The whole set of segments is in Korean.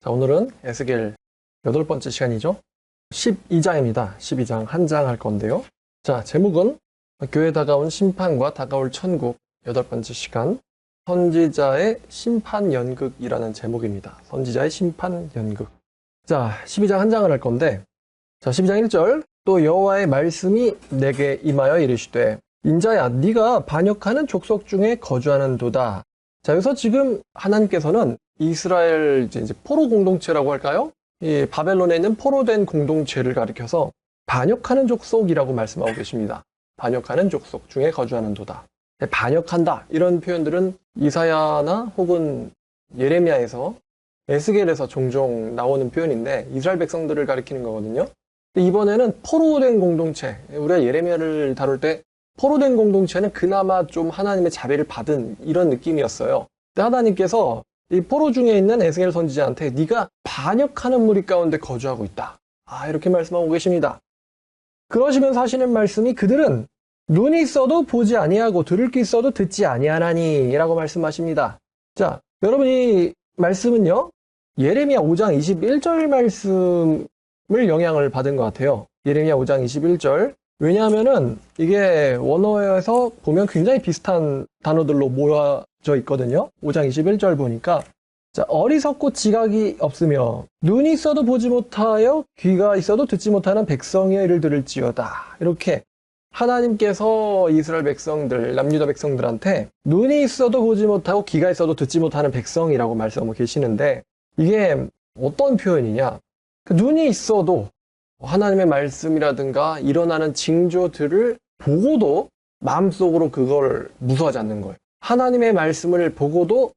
자, 오늘은 에스겔 8번째 시간이죠. 12장입니다. 12장 한 장 할 건데요. 자, 제목은 교회에 다가온 심판과 다가올 천국 8번째 시간 선지자의 심판연극이라는 제목입니다. 선지자의 심판연극. 자, 12장 한 장을 할 건데, 자, 12장 1절 또 여호와의 말씀이 내게 임하여 이르시되 인자야 네가 반역하는 족속 중에 거주하는도다. 자, 여기서 지금 하나님께서는 이스라엘 이제 포로 공동체라고 할까요? 이 바벨론에 있는 포로된 공동체를 가리켜서 반역하는 족속이라고 말씀하고 계십니다. 반역하는 족속 중에 거주하는도다. 반역한다 이런 표현들은 이사야나 혹은 예레미야에서 에스겔에서 종종 나오는 표현인데 이스라엘 백성들을 가리키는 거거든요. 이번에는 포로된 공동체, 우리가 예레미야를 다룰 때 포로된 공동체는 그나마 좀 하나님의 자비를 받은 이런 느낌이었어요. 근데 하나님께서 이 포로 중에 있는 에스겔 선지자한테 네가 반역하는 무리 가운데 거주하고 있다. 이렇게 말씀하고 계십니다. 그러시면서 하시는 말씀이 그들은 눈이 있어도 보지 아니하고 들을 귀 있어도 듣지 아니하나니 라고 말씀하십니다. 자, 여러분 이 말씀은요. 예레미야 5장 21절 말씀을 영향을 받은 것 같아요. 예레미야 5장 21절. 왜냐하면은 이게 원어에서 보면 굉장히 비슷한 단어들로 모여져 있거든요. 5장 21절 보니까 자, 어리석고 지각이 없으며 눈이 있어도 보지 못하여 귀가 있어도 듣지 못하는 백성의 일을 들을지어다. 이렇게 하나님께서 이스라엘 백성들, 남유다 백성들한테 눈이 있어도 보지 못하고 귀가 있어도 듣지 못하는 백성이라고 말씀하고 계시는데 이게 어떤 표현이냐? 눈이 있어도 하나님의 말씀이라든가 일어나는 징조들을 보고도 마음속으로 그걸 무수하지 않는 거예요. 하나님의 말씀을 보고도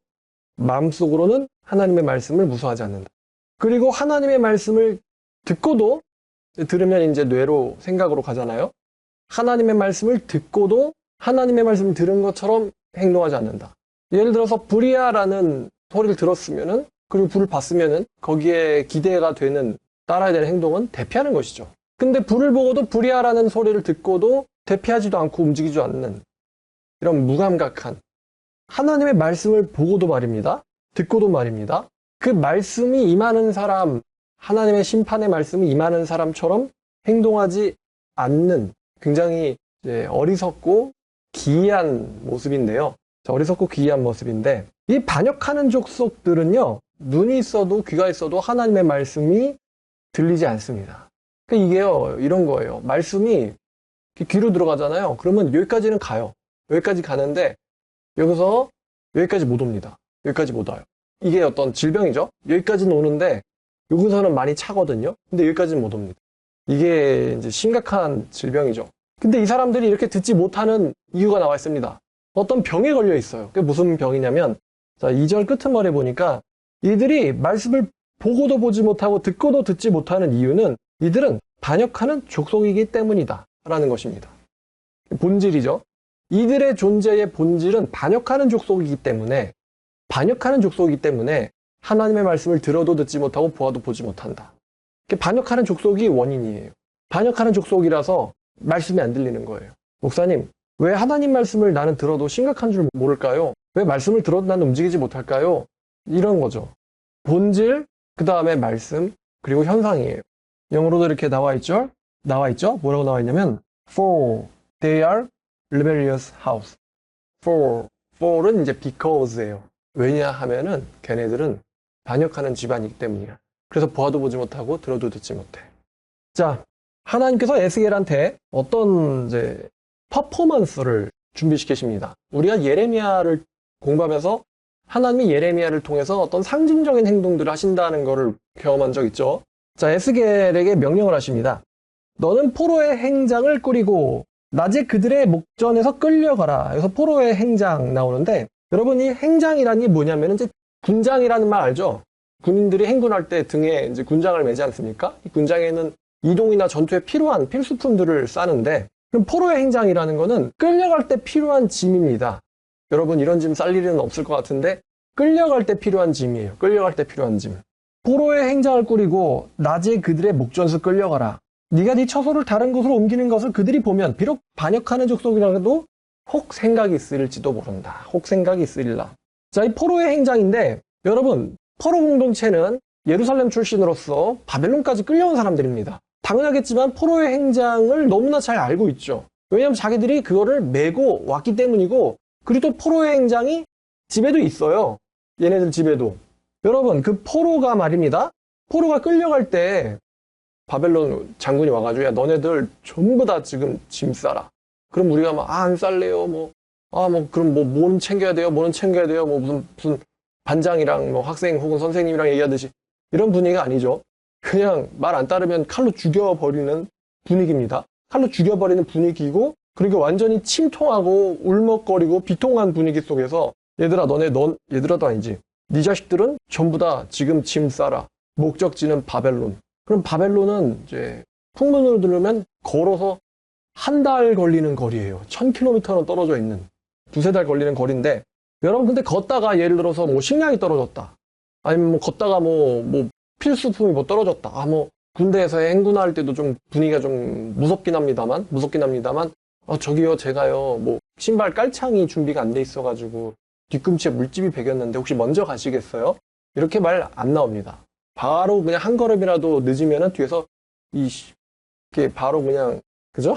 마음속으로는 하나님의 말씀을 무수하지 않는다. 그리고 하나님의 말씀을 듣고도 들으면 이제 뇌로 생각으로 가잖아요. 하나님의 말씀을 듣고도 하나님의 말씀을 들은 것처럼 행동하지 않는다. 예를 들어서 불이야라는 소리를 들었으면은 그리고 불을 봤으면은 거기에 기대가 되는 따라야 되는 행동은 대피하는 것이죠. 근데 불을 보고도 불이야라는 소리를 듣고도 대피하지도 않고 움직이지 않는 이런 무감각한 하나님의 말씀을 보고도 말입니다. 듣고도 말입니다. 그 말씀이 임하는 사람, 하나님의 심판의 말씀이 임하는 사람처럼 행동하지 않는 굉장히 어리석고 기이한 모습인데요. 어리석고 기이한 모습인데 이 반역하는 족속들은요. 눈이 있어도 귀가 있어도 하나님의 말씀이 들리지 않습니다. 그러니까 이게요, 이런 거예요. 말씀이 귀로 들어가잖아요. 그러면 여기까지는 가요. 여기까지 가는데, 여기서 여기까지 못 옵니다. 여기까지 못 와요. 이게 어떤 질병이죠? 여기까지는 오는데, 여기서는 많이 차거든요. 근데 여기까지는 못 옵니다. 이게 이제 심각한 질병이죠. 근데 이 사람들이 이렇게 듣지 못하는 이유가 나와 있습니다. 어떤 병에 걸려 있어요. 그게 무슨 병이냐면, 자, 2절 끝머리에 보니까, 이들이 말씀을 보고도 보지 못하고 듣고도 듣지 못하는 이유는 이들은 반역하는 족속이기 때문이다 라는 것입니다. 본질이죠. 이들의 존재의 본질은 반역하는 족속이기 때문에 하나님의 말씀을 들어도 듣지 못하고 보아도 보지 못한다. 반역하는 족속이 원인이에요. 반역하는 족속이라서 말씀이 안 들리는 거예요. 목사님, 왜 하나님 말씀을 나는 들어도 심각한 줄 모를까요? 왜 말씀을 들어도 나는 움직이지 못할까요? 이런 거죠. 본질, 그 다음에 말씀, 그리고 현상이에요. 영어로도 이렇게 나와 있죠? 뭐라고 나와 있냐면 For they are rebellious house. for은 이제 because예요. 왜냐하면은 걔네들은 반역하는 집안이기 때문이야. 그래서 보아도 보지 못하고 들어도 듣지 못해. 자, 하나님께서 에스겔한테 어떤 이제 퍼포먼스를 준비시키십니다. 우리가 예레미야를 공부하면서 하나님이 예레미야를 통해서 어떤 상징적인 행동들을 하신다는 것을 경험한 적 있죠. 자, 에스겔에게 명령을 하십니다. 너는 포로의 행장을 꾸리고 낮에 그들의 목전에서 끌려가라. 여기서 포로의 행장 나오는데 여러분 이 행장이라는 게 뭐냐면 이제 군장이라는 말 알죠? 군인들이 행군할 때 등에 이제 군장을 매지 않습니까? 이 군장에는 이동이나 전투에 필요한 필수품들을 싸는데 그럼 포로의 행장이라는 거는 끌려갈 때 필요한 짐입니다. 여러분 이런 짐 쌀 일은 없을 것 같은데 끌려갈 때 필요한 짐이에요. 끌려갈 때 필요한 짐. 포로의 행장을 꾸리고 낮에 그들의 목전에서 끌려가라. 네가 네 처소를 다른 곳으로 옮기는 것을 그들이 보면 비록 반역하는 족속이라도 혹 생각이 있을지도 모른다. 혹 생각이 있으리라. 자, 이 포로의 행장인데 여러분 포로 공동체는 예루살렘 출신으로서 바벨론까지 끌려온 사람들입니다. 당연하겠지만 포로의 행장을 너무나 잘 알고 있죠. 왜냐하면 자기들이 그거를 메고 왔기 때문이고, 그리고 또 포로의 행장이 집에도 있어요. 얘네들 집에도. 여러분, 그 포로가 말입니다. 포로가 끌려갈 때 바벨론 장군이 와가지고, 야, 너네들 전부 다 지금 짐 싸라. 그럼 우리가 막, 안 쌀래요. 그럼 뭐는 챙겨야 돼요? 뭐는 챙겨야 돼요? 무슨 반장이랑 학생 혹은 선생님이랑 얘기하듯이 이런 분위기가 아니죠. 그냥 말 안 따르면 칼로 죽여버리는 분위기입니다. 칼로 죽여버리는 분위기고, 그리고 완전히 침통하고 울먹거리고 비통한 분위기 속에서 얘들아도 아니지. 네 자식들은 전부 다 지금 짐 싸라. 목적지는 바벨론. 그럼 바벨론은 이제 풍문으로 들으면 걸어서 한 달 걸리는 거리예요. 1000km는 떨어져 있는. 두세 달 걸리는 거리인데, 여러분 근데 걷다가 예를 들어서 식량이 떨어졌다. 아니면 걷다가 필수품이 떨어졌다. 군대에서 행군할 때도 좀 분위기가 좀 무섭긴 합니다만, 저기요, 제가요, 신발 깔창이 준비가 안 돼 있어가지고 뒤꿈치에 물집이 배겼는데 혹시 먼저 가시겠어요? 이렇게 말 안 나옵니다. 바로 그냥 한 걸음이라도 늦으면은 뒤에서 이게 바로 그냥, 그죠?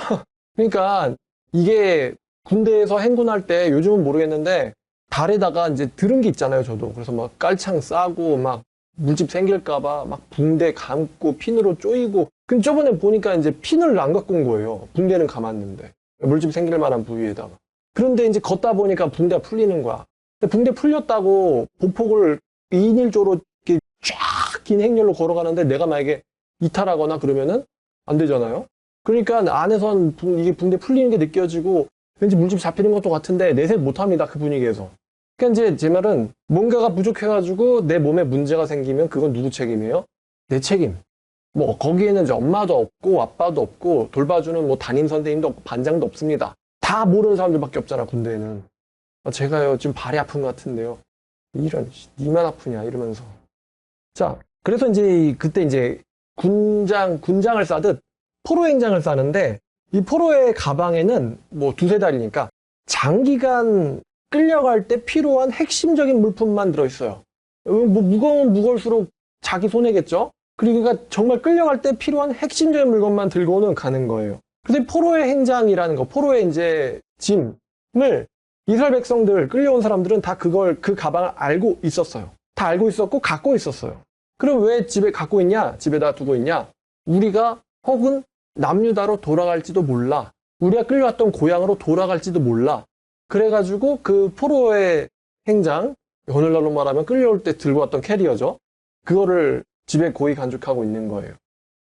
그러니까 이게 군대에서 행군할 때 요즘은 모르겠는데 발에다가 이제 들은 게 있잖아요, 저도. 그래서 깔창 싸고 물집 생길까봐 붕대 감고 핀으로 쪼이고. 근데 저번에 보니까 이제 핀을 안 갖고 온 거예요. 붕대는 감았는데. 물집 생길 만한 부위에다가. 그런데 이제 걷다 보니까 붕대가 풀리는 거야. 근데 붕대 풀렸다고 보폭을 2인 1조로 이렇게 쫙 긴 행렬로 걸어가는데 내가 만약에 이탈하거나 그러면은 안 되잖아요. 그러니까 안에선 이게 붕대 풀리는 게 느껴지고 왠지 물집 잡히는 것도 같은데 내색 못 합니다. 그 분위기에서. 그러니까 이제 제 말은 뭔가가 부족해가지고 내 몸에 문제가 생기면 그건 누구 책임이에요? 내 책임. 거기에는 이제 엄마도 없고 아빠도 없고 돌봐주는 담임 선생님도 없고 반장도 없습니다. 다 모르는 사람들밖에 없잖아, 군대에는. 제가요 지금 발이 아픈 것 같은데요. 이런 니만 아프냐 이러면서. 자, 그래서 이제 그때 이제 군장을 싸듯 포로 행장을 싸는데, 이 포로의 가방에는 두세 달이니까 장기간 끌려갈 때 필요한 핵심적인 물품만 들어있어요. 무거우면 무거울수록 자기 손해겠죠? 그러니까 정말 끌려갈 때 필요한 핵심적인 물건만 들고는 가는 거예요. 그래서 포로의 행장이라는 거, 포로의 이제 짐을 이스라엘 백성들, 끌려온 사람들은 다 그 가방을 알고 있었어요. 다 알고 있었고 갖고 있었어요. 그럼 왜 집에 갖고 있냐? 집에다 두고 있냐? 우리가 혹은 남유다로 돌아갈지도 몰라. 우리가 끌려왔던 고향으로 돌아갈지도 몰라. 그래가지고 그 포로의 행장, 오늘날로 말하면 끌려올 때 들고 왔던 캐리어죠. 그거를 집에 고이 간직하고 있는 거예요.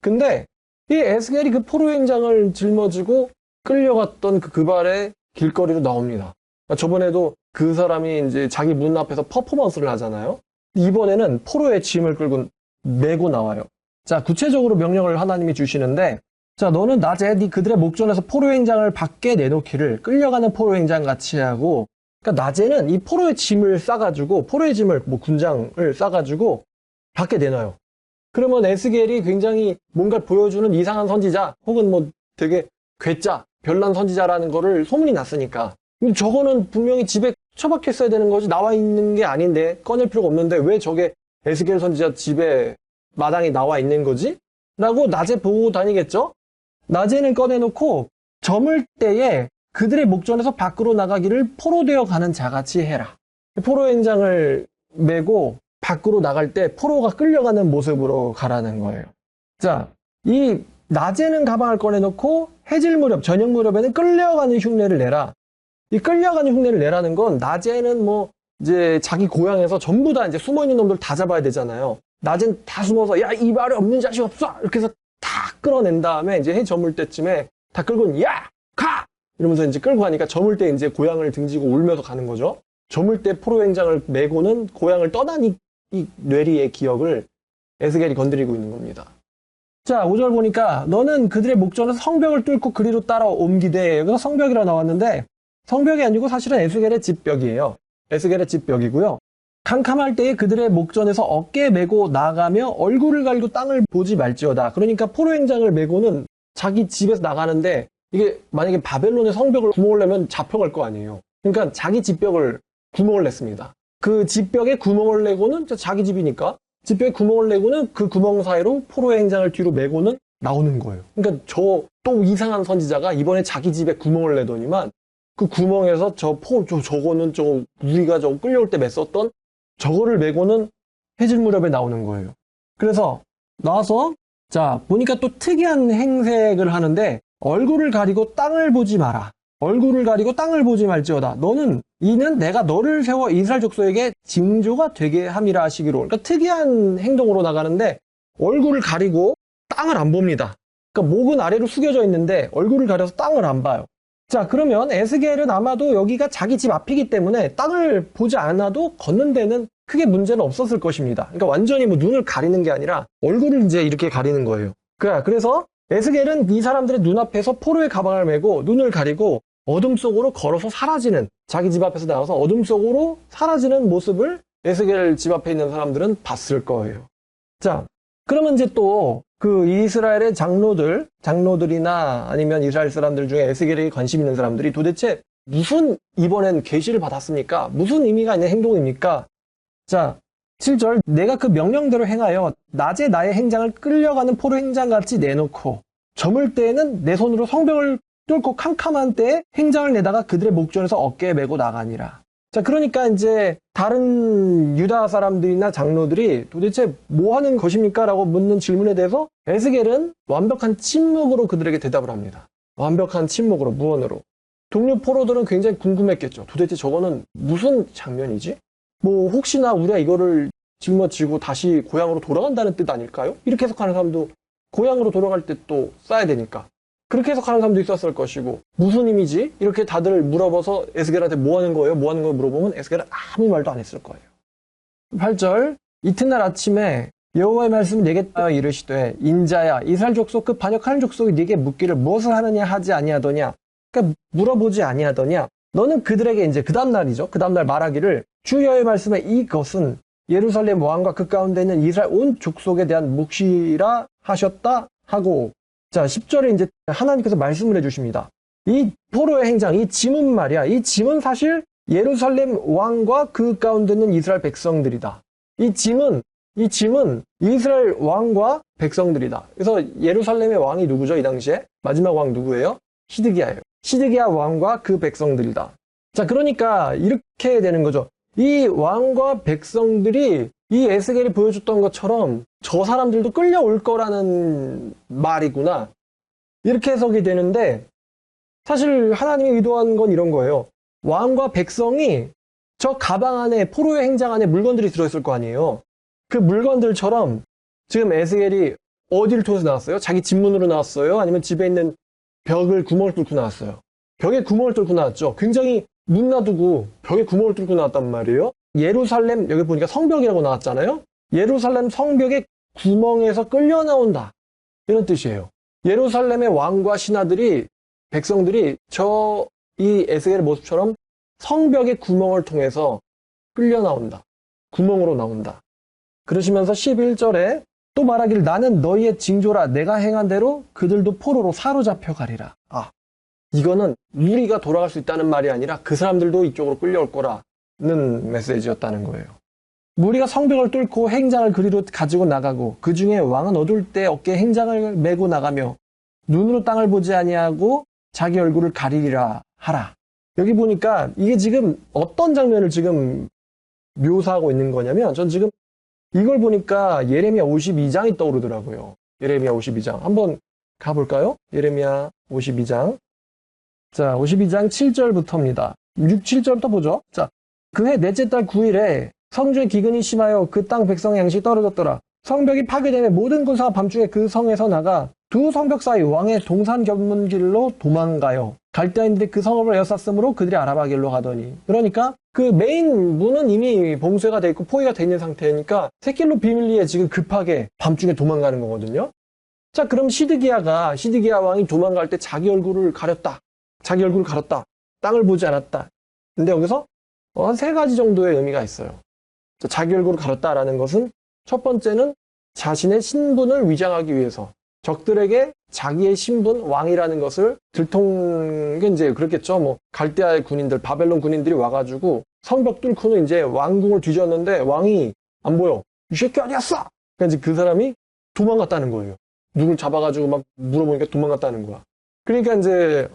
근데 이 에스겔이 그 포로의 행장을 짊어지고 끌려갔던 그 발의 길거리로 나옵니다. 저번에도 그 사람이 이제 자기 문 앞에서 퍼포먼스를 하잖아요. 이번에는 포로의 짐을 끌고 메고 나와요. 자, 구체적으로 명령을 하나님이 주시는데, 자, 너는 낮에 네 그들의 목전에서 포로의 행장을 밖에 내놓기를 끌려가는 포로의 행장 같이 하고, 그러니까 낮에는 이 포로의 짐을 싸가지고, 포로의 짐을 군장을 싸가지고 밖에 내놔요. 그러면 에스겔이 굉장히 뭔가를 보여주는 이상한 선지자, 혹은 되게 괴짜, 별난 선지자라는 거를 소문이 났으니까. 근데 저거는 분명히 집에 처박혀 있어야 되는 거지, 나와 있는 게 아닌데, 꺼낼 필요가 없는데 왜 저게 에스겔 선지자 집에 마당에 나와 있는 거지? 라고 낮에 보고 다니겠죠? 낮에는 꺼내놓고 저물 때에 그들의 목전에서 밖으로 나가기를 포로되어 가는 자같이 해라. 포로 행장을 메고 밖으로 나갈 때 포로가 끌려가는 모습으로 가라는 거예요. 자, 이 낮에는 가방을 꺼내놓고 해질 무렵, 저녁 무렵에는 끌려가는 흉내를 내라. 이 끌려가는 흉내를 내라는 건 낮에는 이제 자기 고향에서 전부 다 이제 숨어있는 놈들 다 잡아야 되잖아요. 낮엔 다 숨어서 야, 이 말에 없는 자식 없어! 이렇게 해서 다 끌어낸 다음에 이제 해 저물 때쯤에 다 끌고 야! 가! 이러면서 이제 끌고 가니까 저물 때 이제 고향을 등지고 울면서 가는 거죠. 저물 때 포로 행장을 메고는 고향을 떠난 이 뇌리의 기억을 에스겔이 건드리고 있는 겁니다. 자, 5절 보니까 너는 그들의 목전에서 성벽을 뚫고 그리로 따라 옮기되, 여기서 성벽이라 나왔는데 성벽이 아니고 사실은 에스겔의 집벽이에요. 에스겔의 집벽이고요. 캄캄할 때에 그들의 목전에서 어깨에 메고 나가며 얼굴을 가리고 땅을 보지 말지어다. 그러니까 포로 행장을 메고는 자기 집에서 나가는데, 이게 만약에 바벨론의 성벽을 구멍을 내면 잡혀갈 거 아니에요. 그러니까 자기 집벽을 구멍을 냈습니다. 그 집벽에 구멍을 내고는 자기 집이니까 지폐에 구멍을 내고는 그 구멍 사이로 포로의 행장을 뒤로 메고는 나오는 거예요. 그러니까 저 또 이상한 선지자가 이번에 자기 집에 구멍을 내더니만 그 구멍에서 저거는 우리가 끌려올 때 맸었던 저거를 메고는 해질 무렵에 나오는 거예요. 그래서 나와서 자 보니까 또 특이한 행색을 하는데 얼굴을 가리고 땅을 보지 마라. 얼굴을 가리고 땅을 보지 말지어다. 이는 내가 너를 세워 이스라엘 족속에게 징조가 되게 함이라 하시기로. 그러니까 특이한 행동으로 나가는데 얼굴을 가리고 땅을 안 봅니다. 그러니까 목은 아래로 숙여져 있는데 얼굴을 가려서 땅을 안 봐요. 자, 그러면 에스겔은 아마도 여기가 자기 집 앞이기 때문에 땅을 보지 않아도 걷는 데는 크게 문제는 없었을 것입니다. 그러니까 완전히 눈을 가리는 게 아니라 얼굴을 이제 이렇게 가리는 거예요. 그래서 에스겔은 이 사람들의 눈앞에서 포로의 가방을 메고 눈을 가리고 어둠 속으로 걸어서 사라지는, 자기 집 앞에서 나와서 어둠 속으로 사라지는 모습을 에스겔 집 앞에 있는 사람들은 봤을 거예요. 자, 그러면 이제 또 그 이스라엘의 장로들이나 아니면 이스라엘 사람들 중에 에스겔에 관심 있는 사람들이 도대체 무슨 이번엔 계시를 받았습니까? 무슨 의미가 있는 행동입니까? 자, 7절 내가 그 명령대로 행하여 낮에 나의 행장을 끌려가는 포로 행장같이 내놓고 저물 때에는 내 손으로 성벽을 뚫고 캄캄한 때에 행장을 내다가 그들의 목전에서 어깨에 메고 나가니라. 자, 그러니까 이제 다른 유다 사람들이나 장로들이 도대체 뭐 하는 것입니까? 라고 묻는 질문에 대해서 에스겔은 완벽한 침묵으로 그들에게 대답을 합니다. 완벽한 침묵으로, 무언으로. 동료 포로들은 굉장히 궁금했겠죠. 도대체 저거는 무슨 장면이지? 혹시나 우리가 이거를 짊어지고 다시 고향으로 돌아간다는 뜻 아닐까요? 이렇게 해석하는 사람도 고향으로 돌아갈 때 또 싸야 되니까. 그렇게 해석하는 사람도 있었을 것이고 무슨 의미지? 이렇게 다들 물어봐서 에스겔한테 뭐 하는 거예요? 뭐 하는 거예요? 물어보면 에스겔은 아무 말도 안 했을 거예요. 8절 이튿날 아침에 여호와의 말씀이 내게 하여 이르시되 인자야 이스라엘 족속 그 반역하는 족속이 네게 묻기를 무엇을 하느냐 하지 아니하더냐. 그러니까 물어보지 아니하더냐. 너는 그들에게 이제 그 다음날이죠. 그 다음날 말하기를 주 여호와의 말씀에 이것은 예루살렘 왕과 그 가운데 있는 이스라엘 온 족속에 대한 묵시라 하셨다 하고. 자, 10절에 이제 하나님께서 말씀을 해주십니다. 이 포로의 행장, 이 짐은 말이야. 이 짐은 사실 예루살렘 왕과 그 가운데 있는 이스라엘 백성들이다. 이 짐은 이스라엘 왕과 백성들이다. 그래서 예루살렘의 왕이 누구죠? 이 당시에? 마지막 왕 누구예요? 시드기야예요. 시드기야 왕과 그 백성들이다. 자, 그러니까 이렇게 되는 거죠. 이 왕과 백성들이 이 에스겔이 보여줬던 것처럼 저 사람들도 끌려올 거라는 말이구나. 이렇게 해석이 되는데 사실 하나님이 의도한 건 이런 거예요. 왕과 백성이 저 가방 안에 포로의 행장 안에 물건들이 들어있을 거 아니에요. 그 물건들처럼 지금 에스겔이 어디를 통해서 나왔어요? 자기 집 문으로 나왔어요? 아니면 집에 있는 벽을 구멍을 뚫고 나왔어요? 벽에 구멍을 뚫고 나왔죠. 굉장히 문 놔두고 벽에 구멍을 뚫고 나왔단 말이에요. 예루살렘, 여기 보니까 성벽이라고 나왔잖아요. 예루살렘 성벽의 구멍에서 끌려 나온다. 이런 뜻이에요. 예루살렘의 왕과 신하들이, 백성들이 이 에스겔의 모습처럼 성벽의 구멍을 통해서 끌려 나온다. 구멍으로 나온다. 그러시면서 11절에 또 말하기를 나는 너희의 징조라 내가 행한 대로 그들도 포로로 사로잡혀 가리라. 이거는 우리가 돌아갈 수 있다는 말이 아니라 그 사람들도 이쪽으로 끌려올 거라는 메시지였다는 거예요. 무리가 성벽을 뚫고 행장을 그리로 가지고 나가고 그 중에 왕은 어두울 때 어깨에 행장을 메고 나가며 눈으로 땅을 보지 아니하고 자기 얼굴을 가리리라 하라. 여기 보니까 이게 지금 어떤 장면을 지금 묘사하고 있는 거냐면 전 지금 이걸 보니까 예레미야 52장이 떠오르더라고요. 예레미야 52장. 한번 가볼까요? 예레미야 52장. 자, 52장 7절부터입니다. 6, 7절부터 보죠. 자, 그해 넷째 달 9일에 성중에 기근이 심하여 그 땅 백성의 양식이 떨어졌더라. 성벽이 파괴되며 모든 군사가 밤중에 그 성에서 나가 두 성벽 사이 왕의 동산 견문길로 도망가요. 갈대아인들이 그 성읍을 에워쌌으므로 그들이 아라바 길로 가더니. 그러니까 그 메인 문은 이미 봉쇄가 돼 있고 포위가 돼 있는 상태니까 새길로 비밀리에 지금 급하게 밤중에 도망가는 거거든요. 자, 그럼 시드기야 왕이 도망갈 때 자기 얼굴을 가렸다. 자기 얼굴을 가렸다. 땅을 보지 않았다. 근데 여기서 한 세 가지 정도의 의미가 있어요. 자기 얼굴을 가렸다라는 것은 첫 번째는 자신의 신분을 위장하기 위해서 적들에게 자기의 신분, 왕이라는 것을 들통게 이제 그렇겠죠. 갈대아의 군인들, 바벨론 군인들이 와가지고 성벽 뚫고는 이제 왕궁을 뒤졌는데 왕이 안 보여. 이 새끼 어디 갔어? 그러니까 이제 그 사람이 도망갔다는 거예요. 누굴 잡아가지고 막 물어보니까 도망갔다는 거야. 그러니까 이제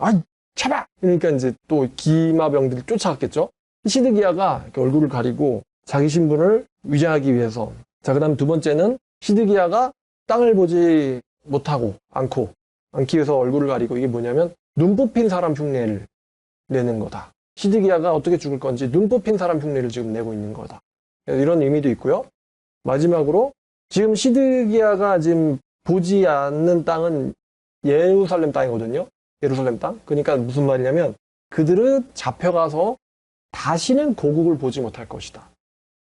잡아! 그러니까 이제 또 기마병들이 쫓아갔겠죠. 시드기야가 이렇게 얼굴을 가리고 자기 신분을 위장하기 위해서. 자, 그 다음 두 번째는 시드기야가 땅을 보지 못하고 않기 위해서 얼굴을 가리고, 이게 뭐냐면 눈 뽑힌 사람 흉내를 내는 거다. 시드기야가 어떻게 죽을 건지 눈 뽑힌 사람 흉내를 지금 내고 있는 거다. 이런 의미도 있고요. 마지막으로 지금 시드기야가 지금 보지 않는 땅은 예루살렘 땅이거든요. 예루살렘 땅. 그러니까 무슨 말이냐면 그들은 잡혀가서 다시는 고국을 보지 못할 것이다.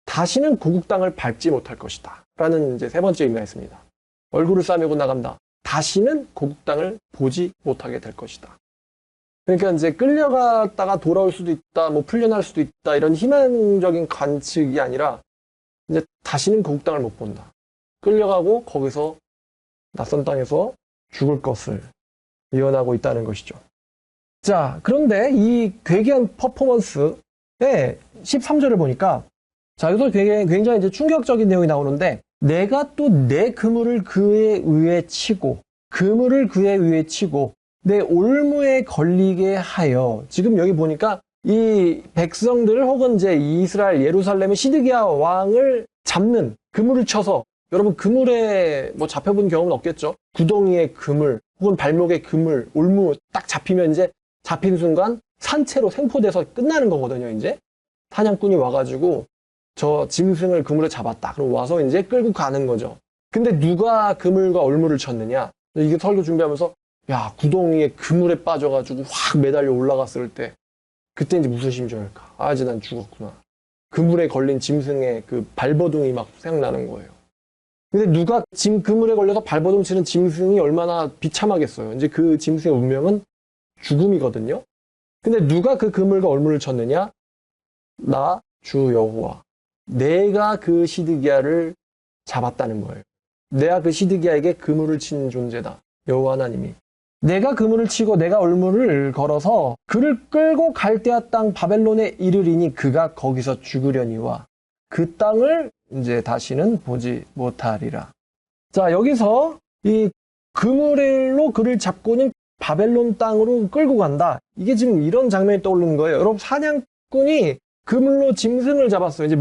다시는 고국 땅을 밟지 못할 것이다. 라는 이제 세 번째 의미가 있습니다. 얼굴을 싸매고 나간다. 다시는 고국 땅을 보지 못하게 될 것이다. 그러니까 이제 끌려갔다가 돌아올 수도 있다, 뭐 풀려날 수도 있다, 이런 희망적인 관측이 아니라 이제 다시는 고국 땅을 못 본다. 끌려가고 거기서 낯선 땅에서 죽을 것을 예언하고 있다는 것이죠. 자, 그런데 이 괴기한 퍼포먼스의 13절을 보니까, 자, 여기서 굉장히 이제 충격적인 내용이 나오는데, 내가 또 내 그물을 그의 위에 치고, 내 올무에 걸리게 하여. 지금 여기 보니까 이 백성들 혹은 이제 이스라엘 예루살렘의 시드기야 왕을 잡는 그물을 쳐서, 여러분 그물에 뭐 잡혀본 경험은 없겠죠? 구덩이에 그물 혹은 발목에 그물, 올무 딱 잡히면 이제 잡힌 순간 산채로 생포돼서 끝나는 거거든요. 이제 사냥꾼이 와가지고 저 짐승을 그물에 잡았다. 그럼 와서 이제 끌고 가는 거죠. 근데 누가 그물과 올무를 쳤느냐? 이게 설교 준비하면서 야, 구덩이에 그물에 빠져가지고 확 매달려 올라갔을 때 그때 이제 무슨 심정일까? 이제 난 죽었구나. 그물에 걸린 짐승의 그 발버둥이 막 생각나는 거예요. 근데 누가 그물에 걸려서 발버둥 치는 짐승이 얼마나 비참하겠어요. 이제 그 짐승의 운명은 죽음이거든요. 근데 누가 그 그물과 올무를 쳤느냐? 나 주 여호와. 내가 그 시드기야를 잡았다는 거예요. 내가 그 시드기야에게 그물을 친 존재다. 여호와 하나님이. 내가 그물을 치고 내가 올무를 걸어서 그를 끌고 갈대아 땅 바벨론에 이르리니 그가 거기서 죽으려니와 그 땅을 이제 다시는 보지 못하리라. 자, 여기서 이 그물로 그를 잡고는 바벨론 땅으로 끌고 간다. 이게 지금 이런 장면이 떠오르는 거예요. 여러분, 사냥꾼이 그물로 짐승을 잡았어요. 이제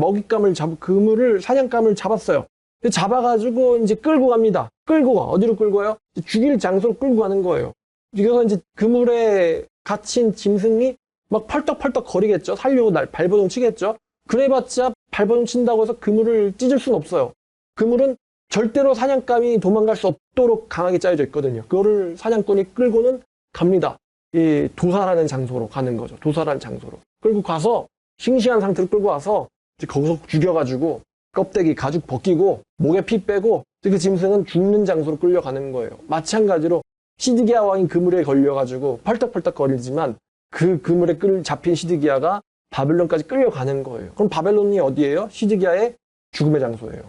그물을, 사냥감을 잡았어요. 잡아가지고 이제 끌고 갑니다. 끌고 가. 어디로 끌고 가요? 죽일 장소로 끌고 가는 거예요. 그래서 이제 그물에 갇힌 짐승이 막 펄떡펄떡 거리겠죠. 살려고 발버둥 치겠죠. 그래봤자 발버둥 친다고 해서 그물을 찢을 수는 없어요. 그물은 절대로 사냥감이 도망갈 수 없도록 강하게 짜여져 있거든요. 그거를 사냥꾼이 끌고는 갑니다. 이 도살하는 장소로 가는 거죠. 도살하는 장소로. 끌고 가서 싱싱한 상태로 끌고 와서 이제 거기서 죽여가지고 껍데기, 가죽 벗기고 목에 피 빼고 그 짐승은 죽는 장소로 끌려가는 거예요. 마찬가지로 시드기야 왕이 그물에 걸려가지고 펄떡펄떡 거리지만 그 그물에 잡힌 시드기야가 바벨론까지 끌려가는 거예요. 그럼 바벨론이 어디예요? 시드기야의 죽음의 장소예요.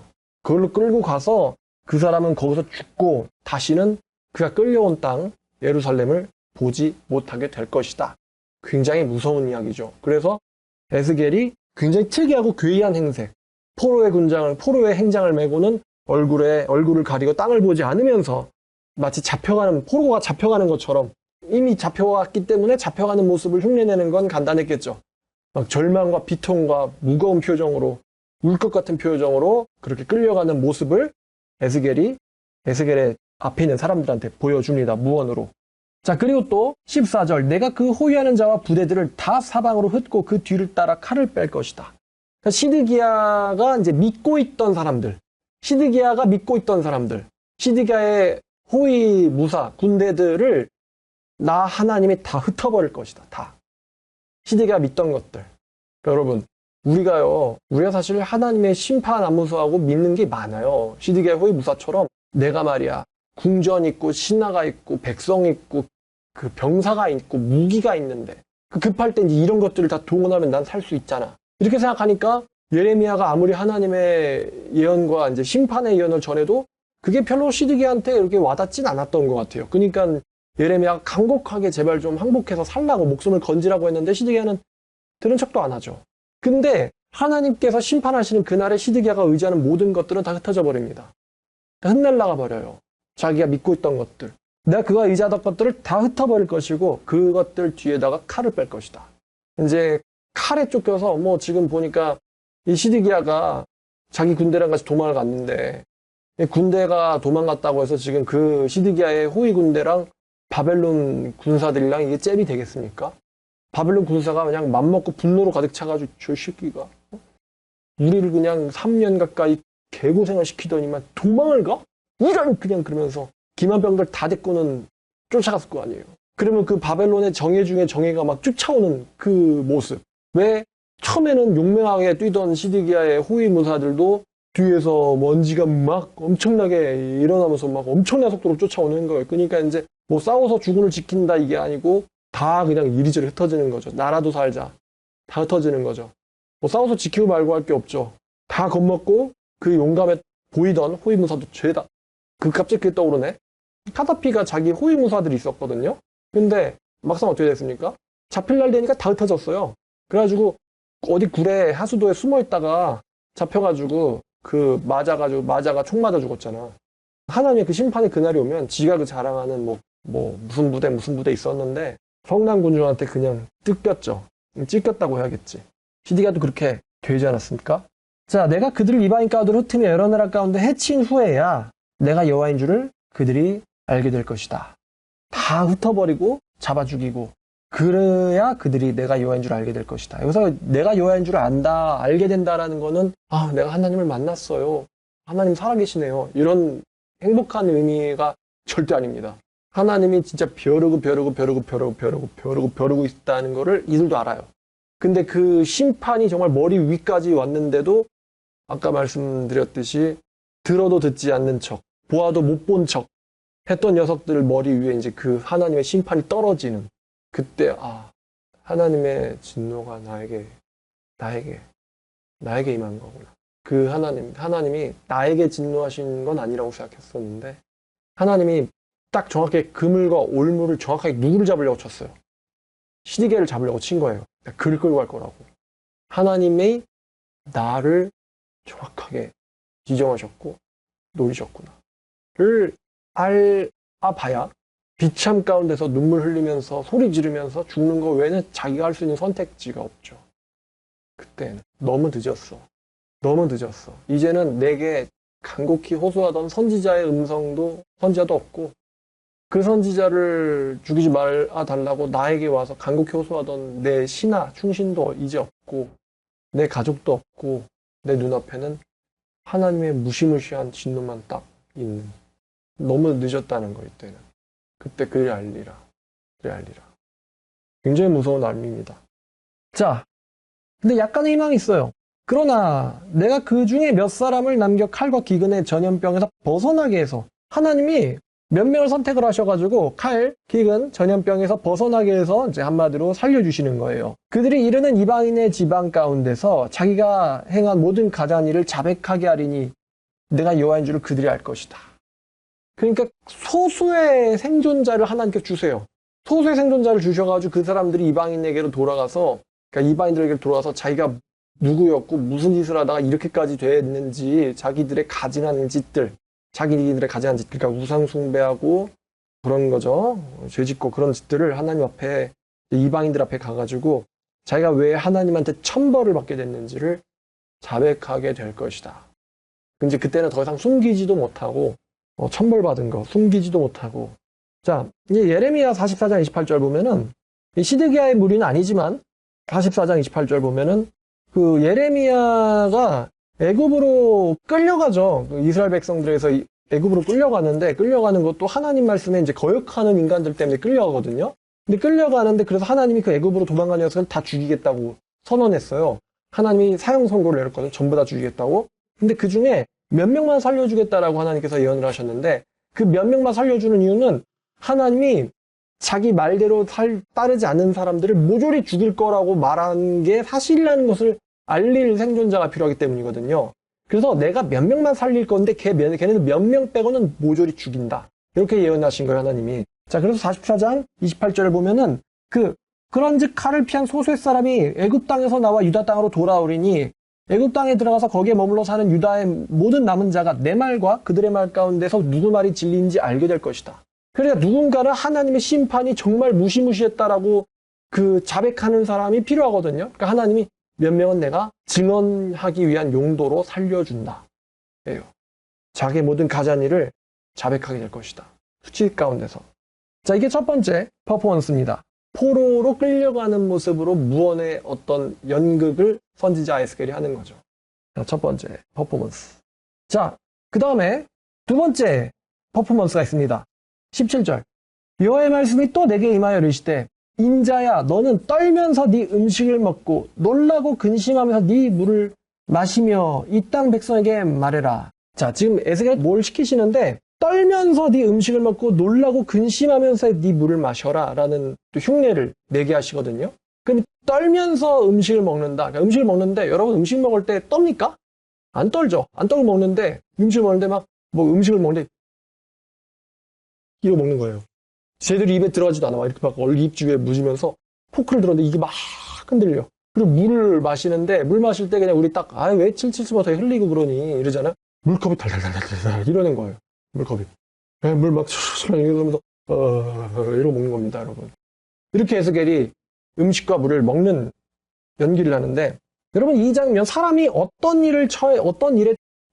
그걸로 끌고 가서 그 사람은 거기서 죽고 다시는 그가 끌려온 땅 예루살렘을 보지 못하게 될 것이다. 굉장히 무서운 이야기죠. 그래서 에스겔이 굉장히 특이하고 괴이한 행색, 포로의 행장을 메고는 얼굴을 가리고 땅을 보지 않으면서 마치 포로가 잡혀가는 것처럼 이미 잡혀왔기 때문에 잡혀가는 모습을 흉내내는 건 간단했겠죠. 막 절망과 비통과 무거운 표정으로, 울 것 같은 표정으로 그렇게 끌려가는 모습을 에스겔의 앞에 있는 사람들한테 보여줍니다. 무언으로. 자, 그리고 또 14절, 내가 그 호위하는 자와 부대들을 다 사방으로 흩고 그 뒤를 따라 칼을 뺄 것이다. 그러니까 시드기야가 믿고 있던 사람들, 시드기야의 호위 무사, 군대들을 나 하나님이 다 흩어버릴 것이다. 다. 시드기야가 믿던 것들. 그러니까 여러분, 우리가 사실 하나님의 심판 안무서하고 믿는 게 많아요. 시드기야의 호위 무사처럼 내가 말이야, 궁전 있고 신하가 있고 백성 있고 그 병사가 있고 무기가 있는데 급할 때 이제 이런 것들을 다 동원하면 난 살 수 있잖아. 이렇게 생각하니까 예레미야가 아무리 하나님의 예언과 이제 심판의 예언을 전해도 그게 별로 시드기야한테 이렇게 와닿진 않았던 것 같아요. 그러니까 예레미야가 간곡하게 제발 좀 항복해서 살라고 목숨을 건지라고 했는데 시드기야는 들은 척도 안 하죠. 근데 하나님께서 심판하시는 그날에 시드기야가 의지하는 모든 것들은 다 흩어져 버립니다. 흩날라가 버려요. 자기가 믿고 있던 것들. 내가 그가 의지하던 것들을 다 흩어버릴 것이고 그것들 뒤에다가 칼을 뺄 것이다. 이제 칼에 쫓겨서 뭐 지금 보니까 이 시드기야가 자기 군대랑 같이 도망을 갔는데 군대가 도망갔다고 해서 지금 그 시드기야의 호위 군대랑 바벨론 군사들이랑 이게 잽이 되겠습니까? 바벨론 군사가 그냥 맘먹고 분노로 가득 차가지고 저 새끼가 우리를 그냥 3년 가까이 개고생을 시키더니만 도망을 가? 이런 그냥 그러면서 기만병들 다 데리고는 쫓아갔을 거 아니에요. 그러면 그 바벨론의 정예 중에 정예가 막 쫓아오는 그 모습. 왜 처음에는 용맹하게 뛰던 시드기야의 호위 무사들도 뒤에서 먼지가 막 엄청나게 일어나면서 막 엄청난 속도로 쫓아오는 거예요. 그러니까 이제 뭐 싸워서 주군을 지킨다 이게 아니고 다 그냥 이리저리 흩어지는 거죠. 나라도 살자. 다 흩어지는 거죠. 뭐 싸워서 지키고 말고 할 게 없죠. 다 겁먹고 그 용감해 보이던 호위무사도 죄다. 그 갑자기 그게 떠오르네. 카다피가 자기 호위무사들이 있었거든요. 근데 막상 어떻게 됐습니까? 잡힐 날 되니까 다 흩어졌어요. 그래가지고 어디 굴에 하수도에 숨어 있다가 잡혀가지고 그 맞아가 총 맞아 죽었잖아. 하나님의 그 심판의 그날이 오면 지가 그 자랑하는 뭐 무슨 부대 있었는데 성난군주한테 그냥 뜯겼죠. 찢겼다고 해야겠지. 시드기야도 그렇게 되지 않았습니까? 자, 내가 그들을 이방인 가운데로 흩으며 여러 나라 가운데 해친 후에야 내가 여호와인 줄을 그들이 알게 될 것이다. 다 흩어버리고 잡아 죽이고 그래야 그들이 내가 여호와인 줄 알게 될 것이다. 여기서 내가 여호와인 줄 알게 된다라는 거는 내가 하나님을 만났어요. 하나님 살아계시네요. 이런 행복한 의미가 절대 아닙니다. 하나님이 진짜 벼르고 있다는 거를 이들도 알아요. 근데 그 심판이 정말 머리 위까지 왔는데도 아까 말씀드렸듯이 들어도 듣지 않는 척, 보아도 못 본 척 했던 녀석들 머리 위에 이제 그 하나님의 심판이 떨어지는 그때 하나님의 진노가 나에게 임한 거구나. 그 하나님이 나에게 진노하신 건 아니라고 생각했었는데 하나님이 딱 정확하게 그물과 올무를 정확하게 누구를 잡으려고 쳤어요. 시드기야를 잡으려고 친 거예요. 그를 끌고 갈 거라고. 하나님이 나를 정확하게 지정하셨고 노리셨구나를 알아봐야 비참 가운데서 눈물 흘리면서 소리 지르면서 죽는 거 외에는 자기가 할 수 있는 선택지가 없죠. 그때는 너무 늦었어. 이제는 내게 간곡히 호소하던 선지자도 없고 그 선지자를 죽이지 말아달라고 나에게 와서 간곡히 호소하던 내 신하, 충신도 이제 없고 내 가족도 없고 내 눈앞에는 하나님의 무시무시한 진노만 딱 있는. 너무 늦었다는 거 이때는. 그때 그리 알리라. 굉장히 무서운 알미입니다. 자, 근데 약간의 희망이 있어요. 그러나 내가 그 중에 몇 사람을 남겨 칼과 기근의 전염병에서 벗어나게 해서 하나님이 몇 명을 선택을 하셔가지고 칼, 기근, 전염병에서 벗어나게 해서 이제 한마디로 살려주시는 거예요. 그들이 이르는 이방인의 지방 가운데서 자기가 행한 모든 가장 일을 자백하게 하리니 내가 여호와인 줄을 그들이 알 것이다. 그러니까 소수의 생존자를 하나님께 주세요. 소수의 생존자를 주셔가지고 그 사람들이 이방인에게로 돌아가서 그러니까 이방인들에게 돌아가서 자기가 누구였고 무슨 짓을 하다가 이렇게까지 됐는지 자기들의 가증하는 짓들 자기들의 가증한 짓, 그러니까 우상 숭배하고 그런 거죠. 죄짓고 그런 짓들을 하나님 앞에 이방인들 앞에 가가지고 자기가 왜 하나님한테 천벌을 받게 됐는지를 자백하게 될 것이다. 근데 그때는 더 이상 숨기지도 못하고 천벌 받은 거 숨기지도 못하고 자 이제 예레미야 44장 28절 보면은 시드기야의 무리는 아니지만 44장 28절 보면은 그 예레미야가 애굽으로 끌려가죠. 이스라엘 백성들에서 애굽으로 끌려가는데 끌려가는 것도 하나님 말씀에 이제 거역하는 인간들 때문에 끌려가거든요. 근데 끌려가는데 그래서 하나님이 그 애굽으로 도망간 녀석을 다 죽이겠다고 선언했어요. 하나님이 사형 선고를 내렸거든요. 전부 다 죽이겠다고. 근데 그 중에 몇 명만 살려주겠다라고 하나님께서 예언을 하셨는데 그 몇 명만 살려주는 이유는 하나님이 자기 말대로 따르지 않는 사람들을 모조리 죽일 거라고 말한 게 사실이라는 것을 알릴 생존자가 필요하기 때문이거든요. 그래서 내가 몇 명만 살릴 건데 걔네는 몇 명 빼고는 모조리 죽인다. 이렇게 예언하신 거예요, 하나님이. 자, 그래서 44장 28절을 보면은 그 그런즉 칼을 피한 소수의 사람이 애굽 땅에서 나와 유다 땅으로 돌아오리니 애굽 땅에 들어가서 거기에 머물러 사는 유다의 모든 남은 자가 내 말과 그들의 말 가운데서 누구 말이 진리인지 알게 될 것이다. 그러니까 누군가는 하나님의 심판이 정말 무시무시했다라고 그 자백하는 사람이 필요하거든요. 그러니까 하나님이 몇 명은 내가 증언하기 위한 용도로 살려준다. 예요. 자기의 모든 가자니를 자백하게 될 것이다. 수치 가운데서. 자, 이게 첫 번째 퍼포먼스입니다. 포로로 끌려가는 모습으로 무언의 어떤 연극을 선지자 에스겔이 하는 거죠. 자, 첫 번째 퍼포먼스. 자, 그 다음에 두 번째 퍼포먼스가 있습니다. 17절. 여호와의 말씀이 또 내게 임하여 이르시되 인자야 너는 떨면서 네 음식을 먹고 놀라고 근심하면서 네 물을 마시며 이 땅 백성에게 말해라. 자, 지금 에스겔이 뭘 시키시는데 떨면서 네 음식을 먹고 놀라고 근심하면서 네 물을 마셔라 라는 또 흉내를 내게 하시거든요. 그럼 떨면서 음식을 먹는다. 그러니까 음식을 먹는데 여러분 음식 먹을 때 떱니까? 안 떨죠. 안 떨고 먹는데 음식을 먹는데 막 뭐 음식을 먹는데 이러고 먹는 거예요. 제대로 입에 들어가지도 않아. 이렇게 막 입 주위에 묻으면서 포크를 들었는데 이게 막 흔들려. 그리고 물을 마시는데 물 마실 때 그냥 우리 딱 왜 칠칠치면서 흘리고 그러니 이러잖아. 물컵이 달달달달달 이러는 거예요. 물컵이. 물 막 이러면서 이러고 먹는 겁니다, 여러분. 이렇게 에스겔이 음식과 물을 먹는 연기를 하는데 여러분 이 장면 사람이 어떤 일에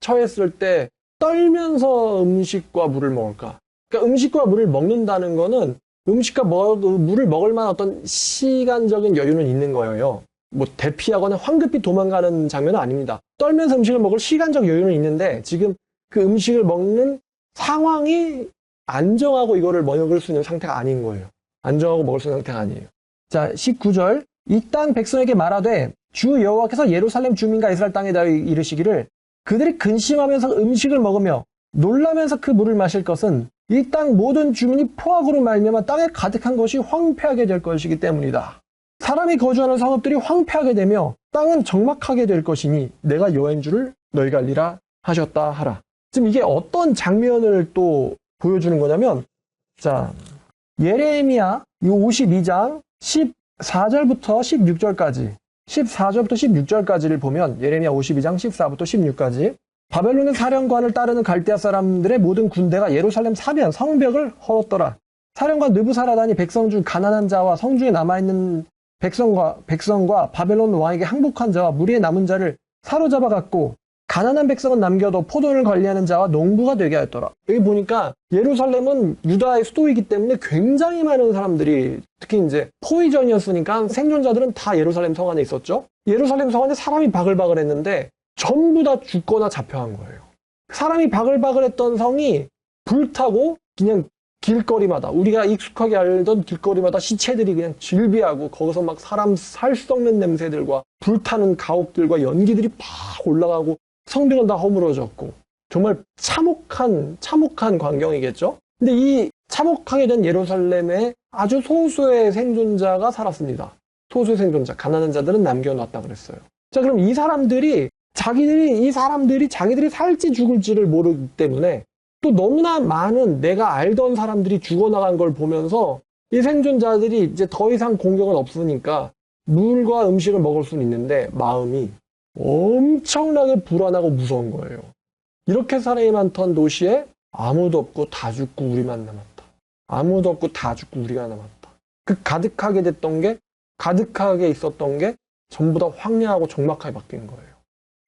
처했을 때 떨면서 음식과 물을 먹을까? 그러니까 음식과 물을 먹는다는 거는 음식과 물을 먹을 만한 어떤 시간적인 여유는 있는 거예요. 뭐 대피하거나 황급히 도망가는 장면은 아닙니다. 떨면서 음식을 먹을 시간적 여유는 있는데 지금 그 음식을 먹는 상황이 안정하고 이거를 먹을 수 있는 상태가 아닌 거예요. 안정하고 먹을 수 있는 상태가 아니에요. 자, 19절. 이 땅 백성에게 말하되 주 여호와께서 예루살렘 주민과 이스라엘 땅에 대하여 이르시기를 그들이 근심하면서 음식을 먹으며 놀라면서 그 물을 마실 것은 이 땅 모든 주민이 포악으로 말미암아 땅에 가득한 것이 황폐하게 될 것이기 때문이다. 사람이 거주하는 성읍들이 황폐하게 되며 땅은 적막하게 될 것이니 내가 여호와인 줄을 너희가 알리라 하셨다 하라. 지금 이게 어떤 장면을 또 보여주는 거냐면 자, 예레미야 52장 14절부터 16절까지 14절부터 16절까지를 보면 예레미야 52장 14부터 16까지 바벨론의 사령관을 따르는 갈대아 사람들의 모든 군대가 예루살렘 사면 성벽을 헐었더라. 사령관 느부사라단이 백성 중 가난한 자와 성중에 남아있는 백성과 바벨론 왕에게 항복한 자와 무리의 남은 자를 사로잡아 갔고 가난한 백성은 남겨도 포도를 관리하는 자와 농부가 되게 하였더라. 여기 보니까 예루살렘은 유다의 수도이기 때문에 굉장히 많은 사람들이 특히 이제 포위전이었으니까 생존자들은 다 예루살렘 성 안에 있었죠. 예루살렘 성 안에 사람이 바글바글 했는데 전부 다 죽거나 잡혀간 거예요. 사람이 바글바글했던 성이 불타고 그냥 길거리마다 우리가 익숙하게 알던 길거리마다 시체들이 그냥 질비하고 거기서 막 사람 살 수 없는 냄새들과 불타는 가옥들과 연기들이 팍 올라가고 성벽은 다 허물어졌고 정말 참혹한 광경이겠죠. 근데 이 참혹하게 된 예루살렘에 아주 소수의 생존자가 살았습니다. 소수의 생존자, 가난한 자들은 남겨놨다 그랬어요. 자, 그럼 이 사람들이 자기들이 살지 죽을지를 모르기 때문에 또 너무나 많은 내가 알던 사람들이 죽어나간 걸 보면서 이 생존자들이 이제 더 이상 공격은 없으니까 물과 음식을 먹을 수는 있는데 마음이 엄청나게 불안하고 무서운 거예요. 이렇게 사람이 많던 도시에 아무도 없고 다 죽고 우리만 남았다. 아무도 없고 다 죽고 우리가 남았다. 그 가득하게 있었던 게 전부 다 황량하고 적막하게 바뀐 거예요.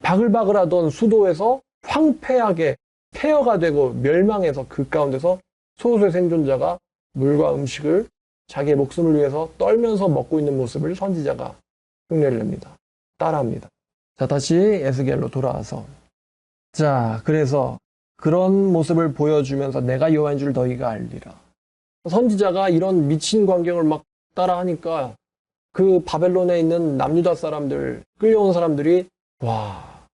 바글바글하던 수도에서 황폐하게 폐허가 되고 멸망해서 그 가운데서 소수의 생존자가 물과 음식을 자기의 목숨을 위해서 떨면서 먹고 있는 모습을 선지자가 흉내를 냅니다. 따라합니다. 자, 다시 에스겔로 돌아와서 자, 그래서 그런 모습을 보여주면서 내가 여호와인 줄 너희가 알리라. 선지자가 이런 미친 광경을 막 따라하니까 그 바벨론에 있는 남유다 사람들, 끌려온 사람들이 막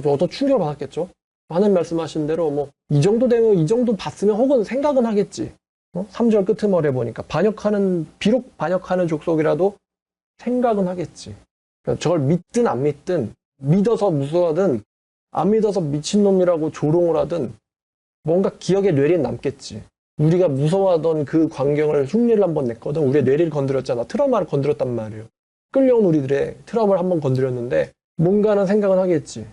어떤 충격을 받았겠죠. 하나님 말씀하신 대로 이 정도 되면 이 정도 봤으면 혹은 생각은 하겠지. 3절 끄트머리에 보니까 비록 반역하는 족속이라도 생각은 하겠지. 그러니까 저걸 믿든 안 믿든 믿어서 무서워하든 안 믿어서 미친놈이라고 조롱을 하든 뭔가 기억에 뇌리에 남겠지. 우리가 무서워하던 그 광경을 흉내를 한번 냈거든. 우리의 뇌를 건드렸잖아. 트라우마를 건드렸단 말이에요. 끌려온 우리들의 트라우마를 한번 건드렸는데 뭔가는 생각은 하겠지.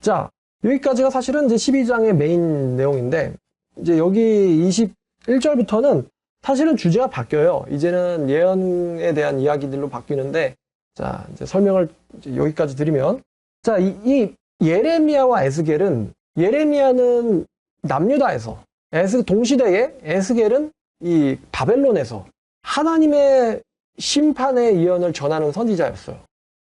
자, 여기까지가 사실은 이제 12장의 메인 내용인데 이제 여기 21절부터는 사실은 주제가 바뀌어요. 이제는 예언에 대한 이야기들로 바뀌는데 자, 이제 설명을 이제 여기까지 드리면 자, 이 예레미야와 에스겔은 예레미야는 남유다에서 동시대에 에스겔은 이 바벨론에서 하나님의 심판의 예언을 전하는 선지자였어요.